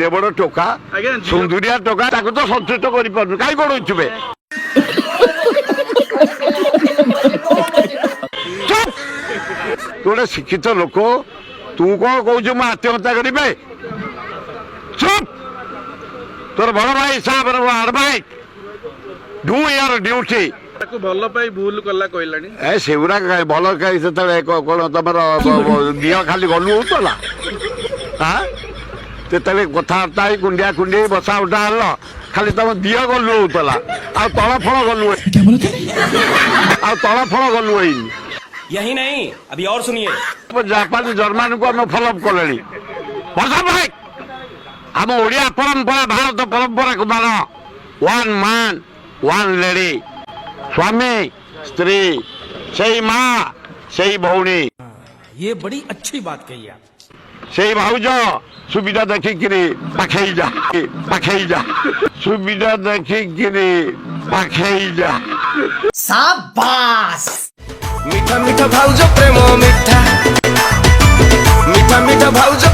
एडे बड़ टोका सुंदरिया टोका ताको तो संतुष्ट करि पारनु काई गडौछुबे तोड़े शिक्षित लोक तू कौन कौचु मु आत्महत्या करेंगे चुप तोर बड़ भाई साहब एडवाइस डू योर ड्यूटी भल पाई भूल कला कहलानी ए सेगुरा भल से कौन तुम दिह खाली गलु होता हाँ से कथबार्ता कुंडिया कुंडी बसा उठा हल खाली तुम दिह गलु होता आ तल फल गलु आ तल फल गलु यही नहीं अभी और सुनिए जापान जर्मान को आम फॉलोअप कले भाई आम ओडिया परंपरा भारत परंपरा को मान वन मैन वन लेडी स्वामी स्त्री सही माँ सही भौणी ये बड़ी अच्छी बात कही आप सही भाउज सुविधा देखिक पाखे जा सुविधा देखिक पाखे जा शाबाश मीठा मीठा भाउज प्रेम मीठा मीठा मीठा भाउज